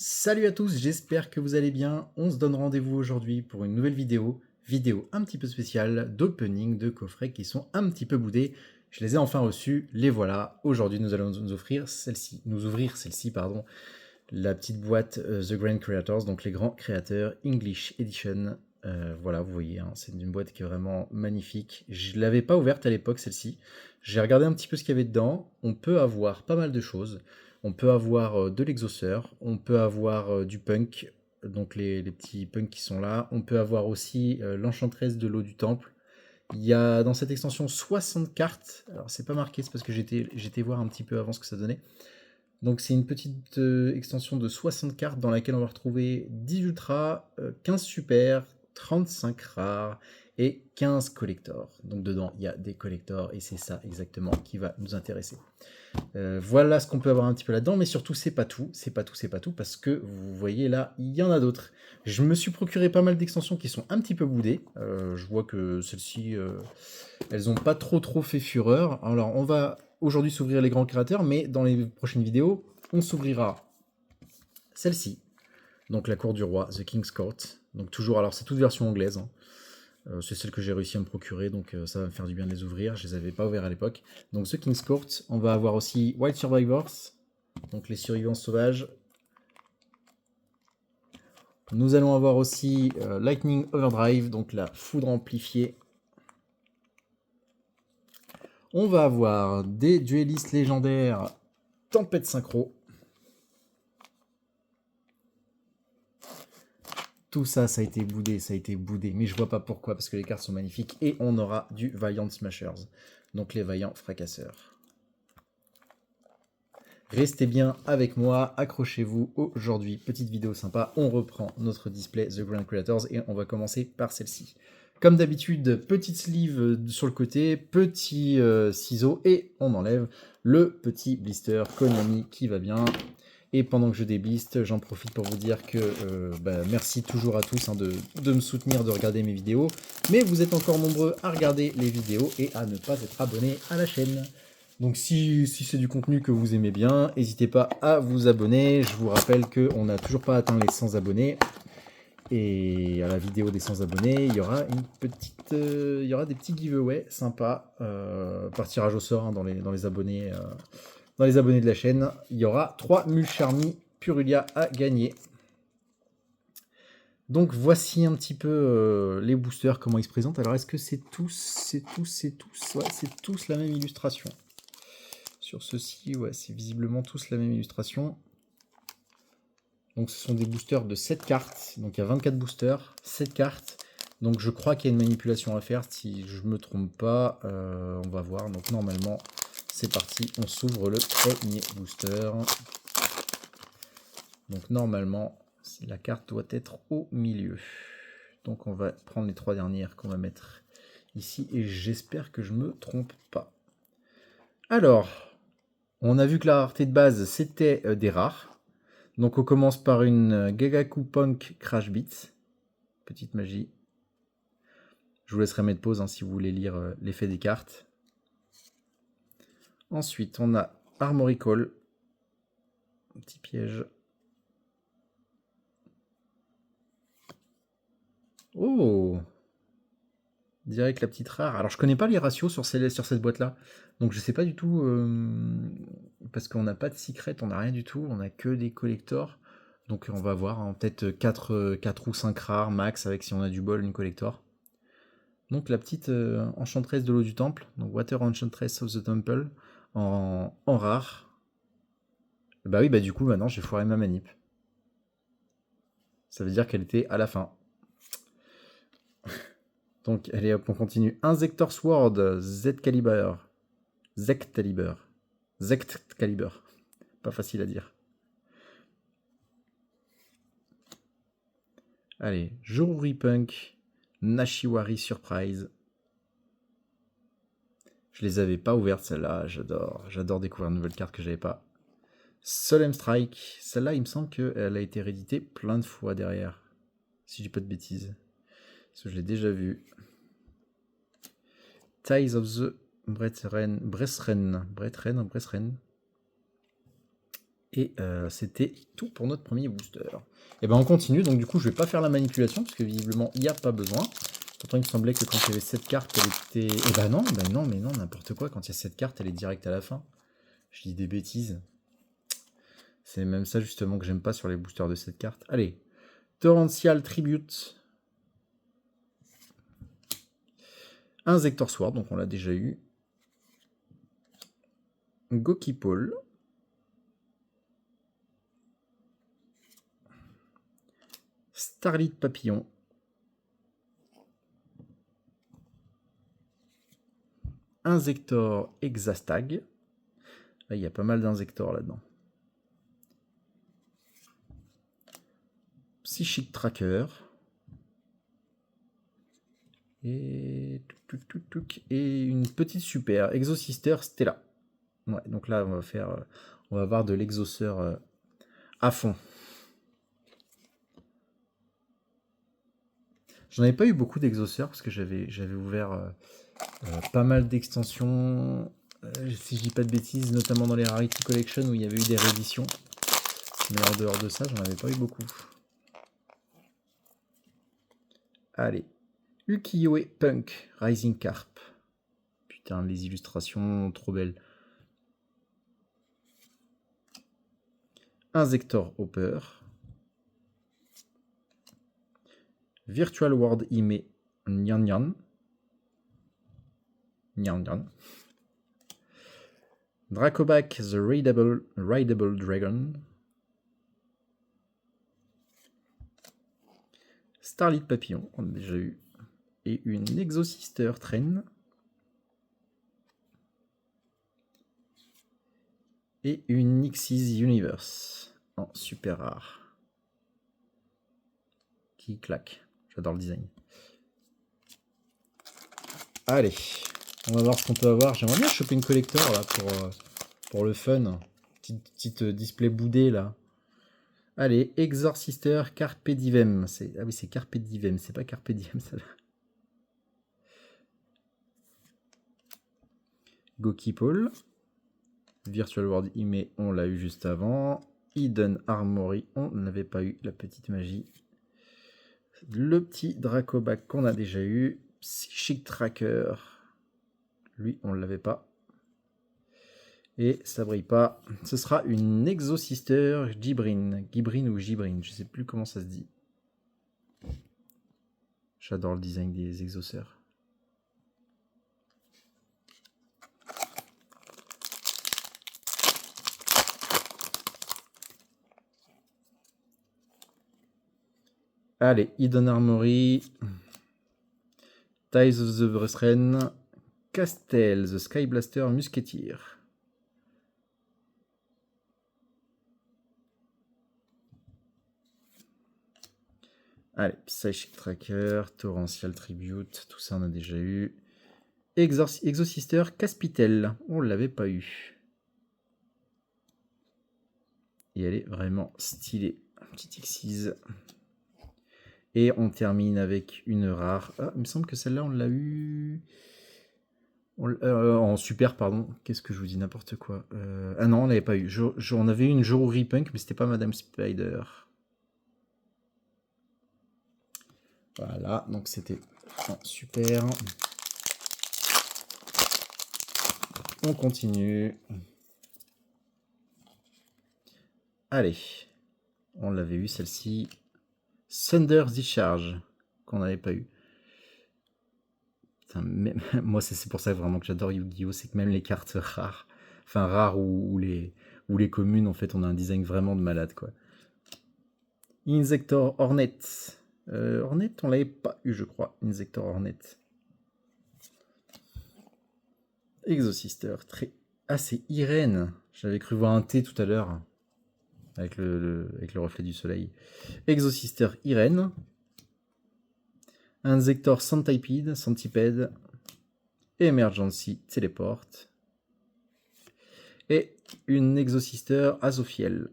Salut à tous, j'espère que vous allez bien. On se donne rendez-vous aujourd'hui pour une nouvelle vidéo un petit peu spéciale d'opening de coffrets qui sont un petit peu boudés. Je les ai enfin reçus, les voilà. Aujourd'hui, nous allons ouvrir celle-ci, pardon, la petite boîte The Grand Creators, donc les grands créateurs English Edition. Voilà, vous voyez, hein, c'est une boîte qui est vraiment magnifique. Je ne l'avais pas ouverte à l'époque, celle-ci. J'ai regardé un petit peu ce qu'il y avait dedans. On peut avoir pas mal de choses. On peut avoir de l'exauceur, on peut avoir du punk, donc les petits punks qui sont là. On peut avoir aussi l'enchantresse de l'eau du temple. Il y a dans cette extension 60 cartes. Alors c'est pas marqué, c'est parce que j'étais voir un petit peu avant ce que ça donnait. Donc c'est une petite extension de 60 cartes dans laquelle on va retrouver 10 ultras, 15 super, 35 rares et 15 collectors. Donc dedans il y a des collectors et c'est ça exactement qui va nous intéresser. Voilà ce qu'on peut avoir un petit peu là-dedans, mais surtout c'est pas tout, parce que vous voyez là, il y en a d'autres. Je me suis procuré pas mal d'extensions qui sont un petit peu boudées. Je vois que celles-ci, elles n'ont pas trop fait fureur. Alors on va aujourd'hui s'ouvrir les grands créateurs, mais dans les prochaines vidéos, on s'ouvrira celle-ci, donc la cour du roi, The King's Court. Donc toujours, alors c'est toute version anglaise, hein. C'est celle que j'ai réussi à me procurer, donc ça va me faire du bien de les ouvrir. Je les avais pas ouverts à l'époque. Donc The King's Court, on va avoir aussi Wild Survivors, donc les survivants sauvages. Nous allons avoir aussi Lightning Overdrive, donc la foudre amplifiée. On va avoir des duellistes légendaires Tempête Synchro. Tout ça, ça a été boudé, mais je vois pas pourquoi, parce que les cartes sont magnifiques. Et on aura du Valiant Smashers, donc les vaillants fracasseurs. Restez bien avec moi, accrochez-vous aujourd'hui, petite vidéo sympa, on reprend notre display The Grand Creators et on va commencer par celle-ci. Comme d'habitude, petite sleeve sur le côté, petit ciseau et on enlève le petit blister Konami qui va bien. Et pendant que je débliste, j'en profite pour vous dire que merci toujours à tous de me soutenir, de regarder mes vidéos. Mais vous êtes encore nombreux à regarder les vidéos et à ne pas être abonnés à la chaîne. Donc si c'est du contenu que vous aimez bien, n'hésitez pas à vous abonner. Je vous rappelle qu'on n'a toujours pas atteint les 100 abonnés. Et à la vidéo des 100 abonnés, il y aura il y aura des petits giveaways sympas par tirage au sort, hein, dans les abonnés. Dans les abonnés de la chaîne, il y aura 3 Mulcharmy Purulia à gagner. Donc voici un petit peu les boosters, comment ils se présentent. Alors est-ce que c'est tous ouais, c'est tous la même illustration. Sur ceci, ouais, c'est visiblement tous la même illustration. Donc ce sont des boosters de 7 cartes. Donc il y a 24 boosters, 7 cartes. Donc je crois qu'il y a une manipulation à faire. Si je ne me trompe pas, on va voir. Donc normalement, c'est parti. On s'ouvre le premier booster. Donc normalement, la carte doit être au milieu. Donc on va prendre les 3 dernières qu'on va mettre ici. Et j'espère que je ne me trompe pas. Alors, on a vu que la rareté de base, c'était des rares. Donc on commence par une Gagaku Punk Crash Beats. Petite magie. Je vous laisserai mettre pause, hein, si vous voulez lire l'effet des cartes. Ensuite, on a Armory Call. Un petit piège. Oh! Direct la petite rare. Alors je connais pas les ratios sur cette boîte-là. Donc je sais pas du tout. Parce qu'on n'a pas de secret, on n'a rien du tout. On a que des collectors. Donc on va voir, hein, peut-être 4 ou 5 rares max, avec, si on a du bol, une collector. Donc la petite enchantresse de l'eau du temple. Donc Water Enchantress of the Temple. En rare. Bah oui, bah du coup maintenant j'ai foiré ma manip. Ça veut dire qu'elle était à la fin. Donc allez hop, on continue. Inzektor Sword, Z-Caliber. Zect Caliber. Pas facile à dire. Allez, Joruri Punk, Nashiwari Surprise. Je les avais pas ouvertes, celles-là. J'adore découvrir une nouvelle carte que j'avais pas. Solemn Strike. Celle-là, il me semble qu'elle a été rééditée plein de fois derrière. Si je dis pas de bêtises. Parce que je l'ai déjà vu. Ties of the Brethren. Et c'était tout pour notre premier booster. Et ben on continue, donc du coup je vais pas faire la manipulation, parce que visiblement il n'y a pas besoin. Pourtant il me semblait que quand il y avait cette carte, elle était... Eh ben non, mais non, n'importe quoi, quand il y a cette carte, elle est directe à la fin. Je dis des bêtises. C'est même ça justement que j'aime pas sur les boosters de cette carte. Allez, Torrential Tribute. Un Zector Sword, donc on l'a déjà eu. Gokipole. Starlit Papillon. Inzektor Exastag. Là, il y a pas mal d'insectors là-dedans. Psychic Tracker. Et une petite super. Exosister Stella. Ouais, donc là, on va avoir de l'exauceur à fond. J'en avais pas eu beaucoup d'exauceurs parce que j'avais ouvert pas mal d'extensions, si je dis pas de bêtises, notamment dans les Rarity Collection où il y avait eu des rééditions. Mais en dehors de ça, j'en avais pas eu beaucoup. Allez. Ukiyo-e Punk Rising Carp. Putain, les illustrations, trop belles. Inzektor Hopper. Virtual World Ime Nyan Nyan. Nyan Nyan. Dracoback the Rideable Dragon. Starlit Papillon, on a déjà eu. Et une Exosister Train. Et une Nixie's Universe en super rare. Qui claque. J'adore le design. Allez, on va voir ce qu'on peut avoir. J'aimerais bien choper une collector là pour le fun. Petite display boudé là. Allez, Exorcister Carpe Divem. Ah oui, c'est Carpe Divem, c'est pas Carpe Diem ça. Gokipole. Virtual World Ime, on l'a eu juste avant. Hidden Armory, on n'avait pas eu la petite magie. Le petit Dracoback qu'on a déjà eu. Psychic Tracker. Lui, on ne l'avait pas. Et ça brille pas. Ce sera une Exosister Gibrine. Gibrine ou Gibrine, je sais plus comment ça se dit. J'adore le design des exauceurs. Allez, Hidden Armory. Ties of the Brethren. Castel, the Sky Blaster Musketeer. Allez, Psychic Tracker, Torrential Tribute, tout ça on a déjà eu. Exosister Caspitel, on l'avait pas eu. Et elle est vraiment stylée. Un petit Xyz. Et on termine avec une rare. Ah, il me semble que celle-là on l'a eu. En super, pardon. Qu'est-ce que je vous dis, n'importe quoi. Ah non, on l'avait pas eu. On avait eu une Joruri Punk, mais c'était pas Madame Spider. Voilà, donc c'était super. On continue. Allez, on l'avait eu celle-ci. Thunder Discharge, qu'on n'avait pas eu. Putain, moi c'est pour ça vraiment que j'adore Yu-Gi-Oh! C'est que même les cartes rares, enfin rares ou les communes, en fait, on a un design vraiment de malade, quoi. Inzektor Hornet. Hornet, on l'avait pas eu, je crois. Inzektor Hornet. Exosister. Ah, c'est Irène. J'avais cru voir un T tout à l'heure. Avec le reflet du soleil. Exosister Irène. Inzektor Centipede. Emergency Teleport. Et une Exosister Azophiel.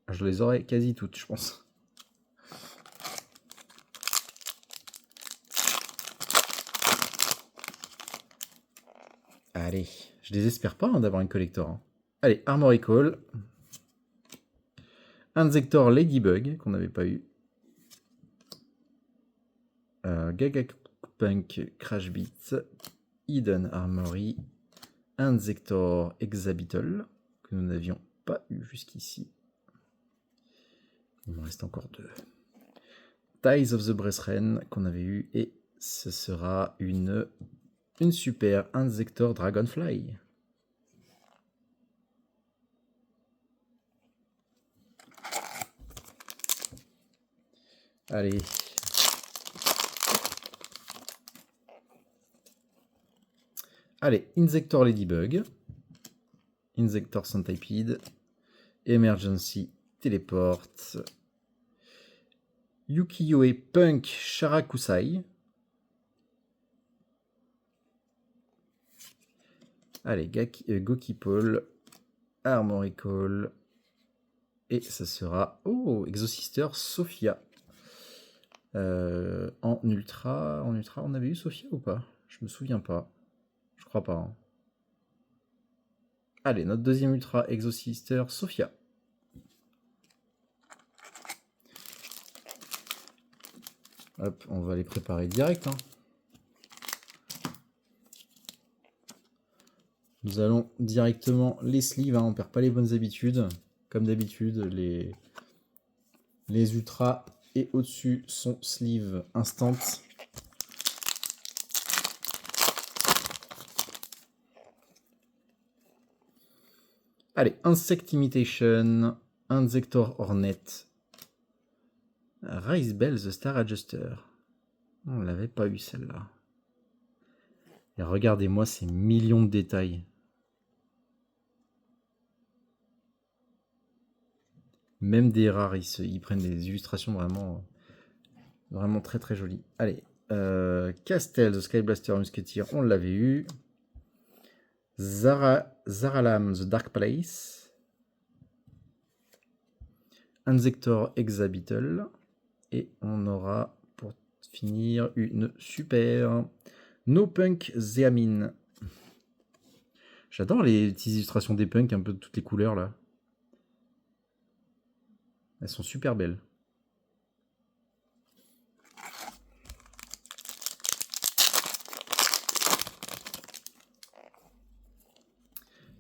Je les aurais quasi toutes, je pense. Allez, Je désespère pas hein, d'avoir une collector. Hein. Allez, Armory Call. Inzektor Ladybug, qu'on n'avait pas eu. Gagapunk Crash Beat. Hidden Armory. Inzektor Exabital, que nous n'avions pas eu jusqu'ici. Il m'en reste encore 2. Ties of the Brethren, qu'on avait eu. Et ce sera une super Inzektor Dragonfly. Allez. Allez, Inzektor Ladybug. Inzektor Centipede. Emergency Teleport. Yukiyoe Punk Sharakusai. Allez, Gokipole. Armory Call. Et ce sera... Oh, Exosister Sophia. En ultra, on avait eu Sophia ou pas? Je me souviens pas. Je crois pas. Hein. Allez, notre deuxième ultra Exosister Sophia. Hop, on va les préparer direct. Hein. Nous allons directement les sleeves. Hein. On perd pas les bonnes habitudes. Comme d'habitude, les ultras et au-dessus sont sleeve instant. Allez, Insect Imitation, Inzektor Hornet, Rise Bell the Star Adjuster. On l'avait pas eu celle-là. Et regardez-moi ces millions de détails. Même des rares, ils prennent des illustrations vraiment très très jolies. Allez, Castel, The Skyblaster Musketeer, on l'avait eu. Zaralam, The Dark Place. Inzektor Exabital. Et on aura, pour finir, une super No Punk Zeamin. J'adore les petites illustrations des punks, un peu de toutes les couleurs là. Elles sont super belles.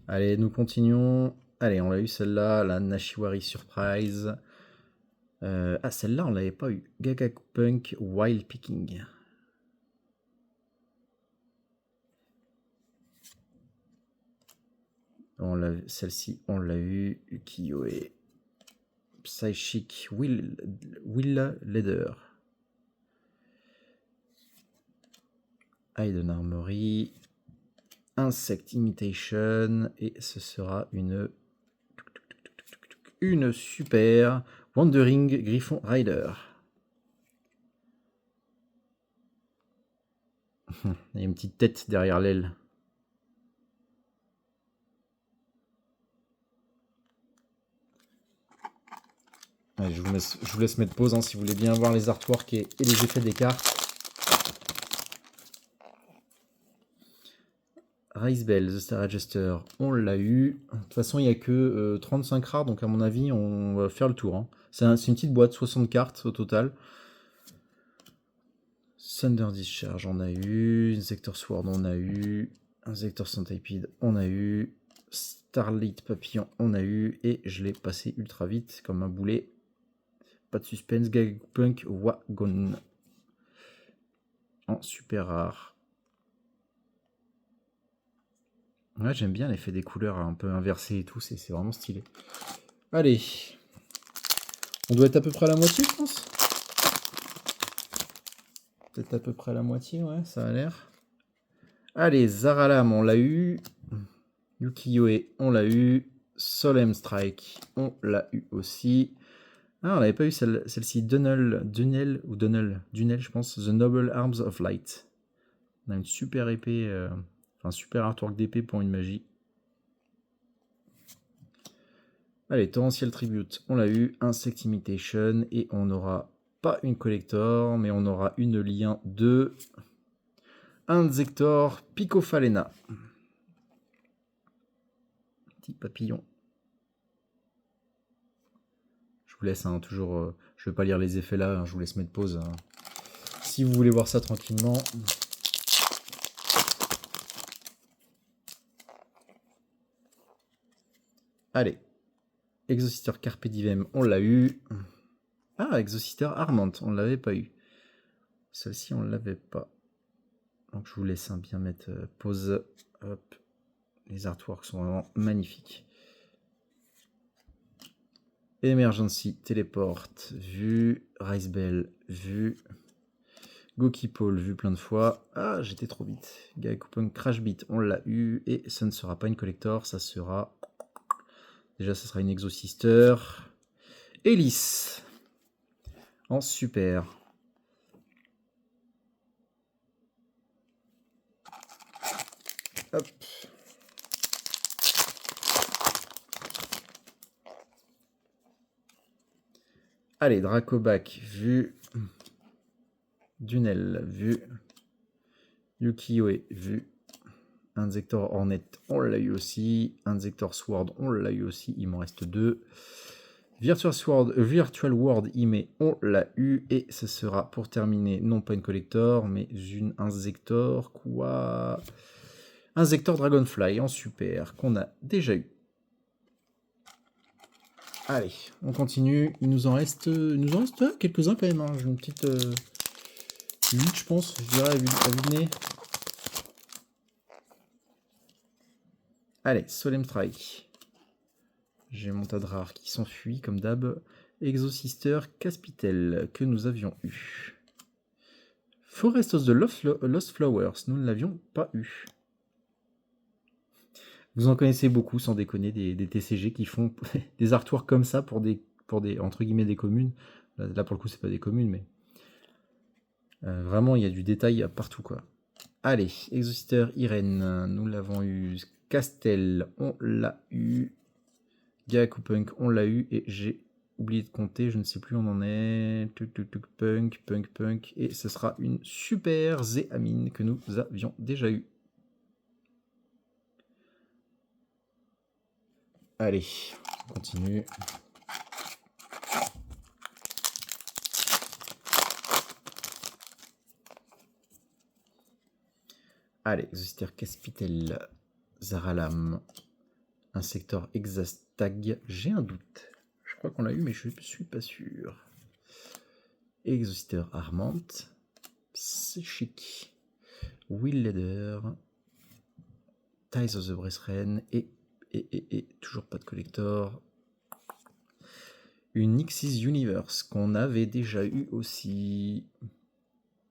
Allez, nous continuons. Allez, on l'a eu celle-là, la Nashiwari Surprise. Ah, celle-là, on l'avait pas eu. Gagapunk Wild Picking. Celle-ci, on l'a eu. Ukiyo-e. Psychic Will Leather. Hidden Armory. Insect Imitation. Et ce sera une super Wandering Griffon Rider. Il y a une petite tête derrière l'aile. Allez, je vous laisse mettre pause hein, si vous voulez bien voir les artworks et les effets des cartes. Rise Bell, The Star Adjuster, on l'a eu. De toute façon, il n'y a que 35 rares, donc à mon avis, on va faire le tour. Hein. C'est une petite boîte, 60 cartes au total. Thunder Discharge, on a eu. Inzektor Sword, on a eu. Inzektor Centipede, on a eu. Starlit Papillon, on a eu. Et je l'ai passé ultra vite, comme un boulet. Pas de suspense. Gagapunk Wagon. En super rare. Ouais, j'aime bien l'effet des couleurs un peu inversées et tout, c'est vraiment stylé. Allez. On doit être à peu près à la moitié, je pense. Peut-être à peu près à la moitié, ouais, ça a l'air. Allez, Zaralam, on l'a eu. Yukiyo-e, on l'a eu. Solemn Strike, on l'a eu aussi. Ah, on n'avait pas eu celle-ci. Dunnel, je pense. The Noble Arms of Light. On a une super épée, enfin super artwork d'épée pour une magie. Allez, Torrential Tribute, on l'a eu. Insect Imitation, et on n'aura pas une collector, mais on aura une lien de Inzektor Picofalena. Petit papillon. Je vous laisse, hein, toujours... je vais pas lire les effets là, hein, je vous laisse mettre pause. Hein. Si vous voulez voir ça tranquillement... Allez. Exosister Carpe Diem, on l'a eu. Ah, Exosister Armant, on ne l'avait pas eu. Celle-ci, on ne l'avait pas. Donc je vous laisse bien mettre pause. Hop. Les artworks sont vraiment magnifiques. Emergency, Téléporte, vu. Rice Bell, vu. Goki Paul, vu plein de fois. Ah, j'étais trop vite. Gaekupon Crash Beat, on l'a eu. Et ça ne sera pas une collector, ça sera... Déjà, ça sera une Exosister. Hélice. En super. Hop. Allez, Dracobac, vu. Dunel, vu. Yukiyoe, vu. Inzektor Hornet, on l'a eu aussi. Inzektor Sword, on l'a eu aussi. Il m'en reste 2. Virtual World Ime, on l'a eu. Et ce sera pour terminer, non pas une collector, mais une Inzektor. Quoi? Inzektor Dragonfly en super, qu'on a déjà eu. Allez, on continue. Il nous en reste quelques-uns quand même. Hein. J'ai une petite 8, je pense, je dirais, à vue de nez. Allez, Solemn Strike. J'ai mon tas de rares qui s'enfuit, comme d'hab. Exosister Caspitel, que nous avions eu. Forest of the Lost Flowers, nous ne l'avions pas eu. Vous en connaissez beaucoup, sans déconner, des TCG qui font des artworks comme ça pour des entre guillemets, des communes. Là pour le coup, c'est pas des communes, mais... vraiment, il y a du détail partout, quoi. Allez, Exosister Irene, nous l'avons eu. Castel, on l'a eu. Gakupunk, on l'a eu. Et j'ai oublié de compter, je ne sais plus où on en est. Punk. Et ce sera une super Zéamine que nous avions déjà eu. Allez, on continue. Allez, Exosister Caspitel, Zaralam, Insector Exastag, j'ai un doute. Je crois qu'on l'a eu, mais je ne suis pas sûr. Exosister Armant, Psychic, Will Leather, Ties of the Breastren et toujours pas de collector. Une Nixis Universe qu'on avait déjà eu aussi.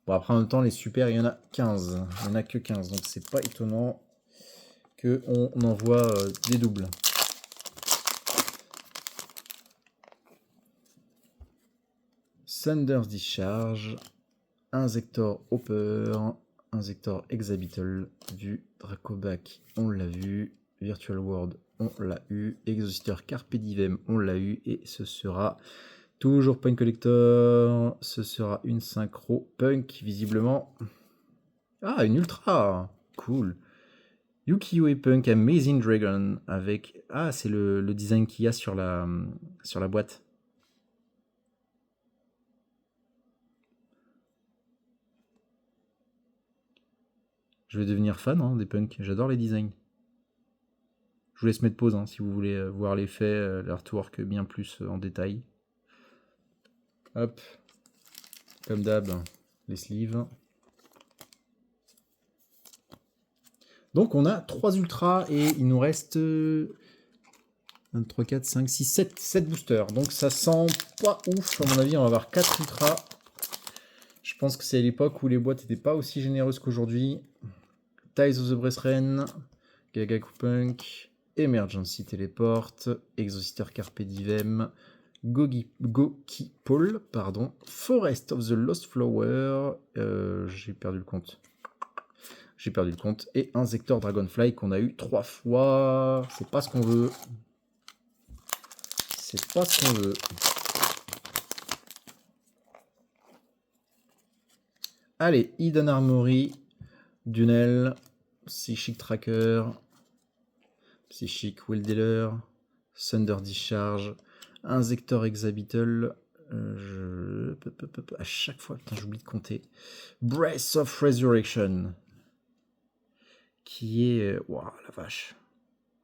Bon, après en même temps, les super, il y en a 15. Il n'y en a que 15, donc c'est pas étonnant qu'on envoie des doubles. Thunder's Discharge, Inzektor Hopper, Inzektor Exabital, vu. Dracobac, on l'a vu. Virtual World, on l'a eu. Exosister Carpe Diem, on l'a eu. Et ce sera toujours pas une collector. Ce sera une synchro punk, visiblement. Ah, une ultra. Cool. Yukiyoe Punk Amazing Dragon avec... Ah, c'est le design qu'il y a sur la boîte. Je vais devenir fan des punks. J'adore les designs. Je vous laisse mettre pause si vous voulez voir l'effet, l'artwork bien plus en détail. Hop. Comme d'hab, les sleeves. Donc on a 3 ultras et il nous reste 1, 3, 4, 5, 6, 7 boosters. Donc ça sent pas ouf. À mon avis, on va avoir 4 ultras. Je pense que c'est l'époque où les boîtes n'étaient pas aussi généreuses qu'aujourd'hui. Ties of the Breastren, Gagakupunk, Emergency Teleport, Exosister Carpe Diem, Goki Paul, pardon, Forest of the Lost Flower, j'ai perdu le compte. Et Inzektor Dragonfly qu'on a eu 3 fois. C'est pas ce qu'on veut. Allez, Hidden Armory, Dunel, Psychic Tracker, Psychic Will Dealer, Thunder Discharge, Inzektor Exabital, à chaque fois, putain, j'oublie de compter. Breath of Resurrection, qui est... Waouh, la vache.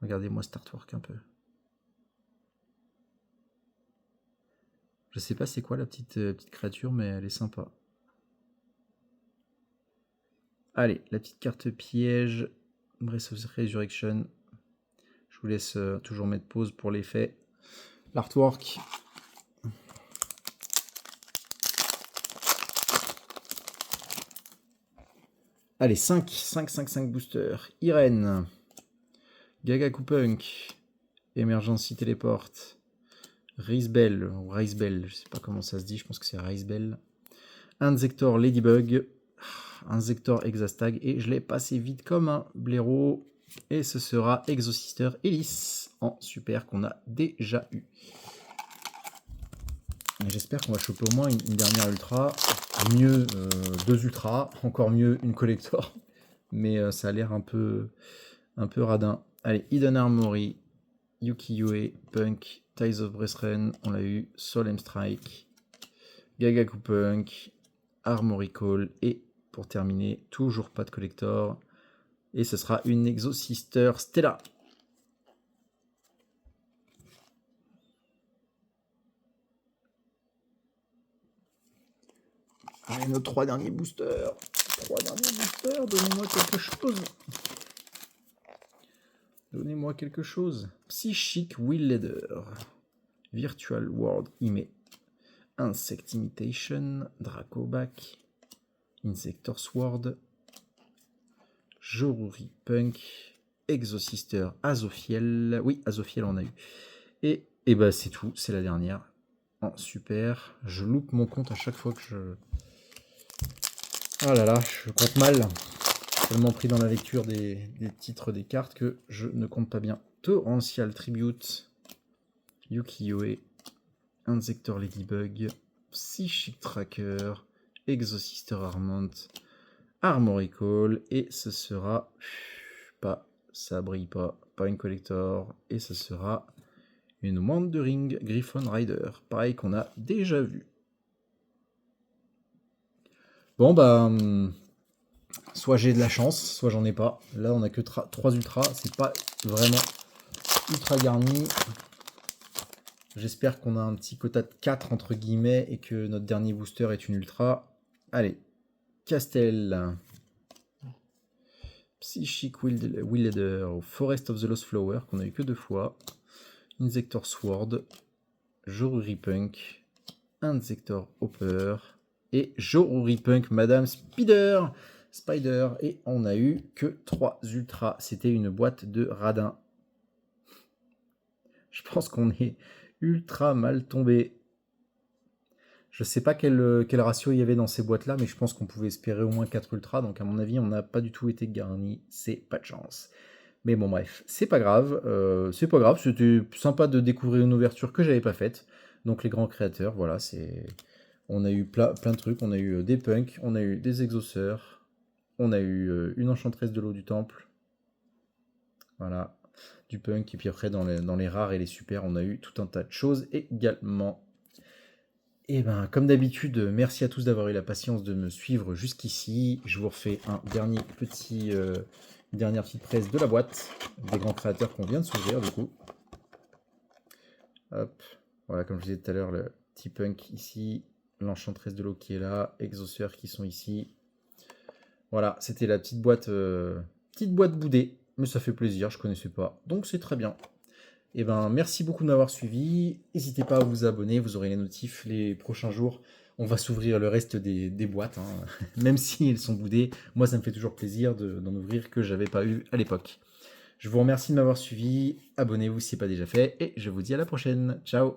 Regardez-moi cet artwork un peu. Je sais pas c'est quoi la petite créature, mais elle est sympa. Allez, la petite carte piège, Breath of Resurrection. Je vous laisse toujours mettre pause pour l'effet. L'artwork. Allez, 5 boosters. Irene. Gagakupunk. Emergency Teleport. Rizbel, ou Rizbel, je sais pas comment ça se dit, je pense que c'est Rizbel. Inzektor Ladybug. Inzektor Exastag. Et je l'ai passé vite comme un blaireau. Et ce sera Exosister Elise en super qu'on a déjà eu. J'espère qu'on va choper au moins une dernière ultra. Mieux 2 ultras, encore mieux une collector. Mais ça a l'air un peu radin. Allez, Hidden Armory, Yuki-Yue, Punk, Ties of Brethren, on l'a eu, Solemn Strike, Gagakupunk, Armory Call, et pour terminer, toujours pas de collector. Et ce sera une Exosister Stella. Allez, nos 3 derniers boosters. Donnez-moi quelque chose. Donnez-moi quelque chose. Psychic Will Leader. Virtual World Ime. Insect Imitation. Dracoback. Insector Sword. Joruri Punk. Exosister Azophiel. Oui, Azophiel on a eu. Et bah c'est tout, c'est la dernière. Oh, super. Je loupe mon compte à chaque fois que je... Oh là là, je compte mal. Tellement pris dans la lecture des titres des cartes que je ne compte pas bien. Torrential Tribute, Yuki-Yue, Inzektor Ladybug, Psychic Tracker, Exosister Armament, Armory Call, et ce sera pas, ça brille pas une collector, et ce sera une Wandering Griffon Rider, pareil qu'on a déjà vu. Bon bah... soit j'ai de la chance, soit j'en ai pas. Là, on a que 3 ultras. C'est pas vraiment ultra garni. J'espère qu'on a un petit quota de 4 entre guillemets et que notre dernier booster est une ultra. Allez. Castel. Psychic Will Leader. Forest of the Lost Flower, qu'on a eu que 2 fois. Inzektor Sword. Joruri Punk. Inzektor Hopper. Et Joruri Punk, Madame Spider. Et on a eu que 3 ultras. C'était une boîte de radin. Je pense qu'on est ultra mal tombé. Je sais pas quel ratio il y avait dans ces boîtes là, mais je pense qu'on pouvait espérer au moins 4 ultras. Donc à mon avis, on n'a pas du tout été garni. C'est pas de chance. Mais bon bref, c'est pas grave. C'était sympa de découvrir une ouverture que j'avais pas faite. Donc les grands créateurs, voilà, c'est... On a eu plein de trucs. On a eu des punks, on a eu des exauceurs. On a eu une enchanteresse de l'eau du temple. Voilà. Du punk. Et puis après, dans les rares et les super, on a eu tout un tas de choses également. Et ben, comme d'habitude, merci à tous d'avoir eu la patience de me suivre jusqu'ici. Je vous refais une dernière petite presse de la boîte. Des grands créateurs qu'on vient de s'ouvrir, du coup. Hop. Voilà, comme je vous disais tout à l'heure, le petit punk ici. L'enchanteresse de l'eau qui est là. Exauceurs qui sont ici. Voilà, c'était la petite boîte boudée, mais ça fait plaisir, je connaissais pas, donc c'est très bien. Et ben merci beaucoup de m'avoir suivi, n'hésitez pas à vous abonner, vous aurez les notifs les prochains jours. On va s'ouvrir le reste des boîtes, hein. Même si elles sont boudées, moi ça me fait toujours plaisir d'en ouvrir que j'avais pas eu à l'époque. Je vous remercie de m'avoir suivi, abonnez-vous si ce n'est pas déjà fait, et je vous dis à la prochaine, ciao.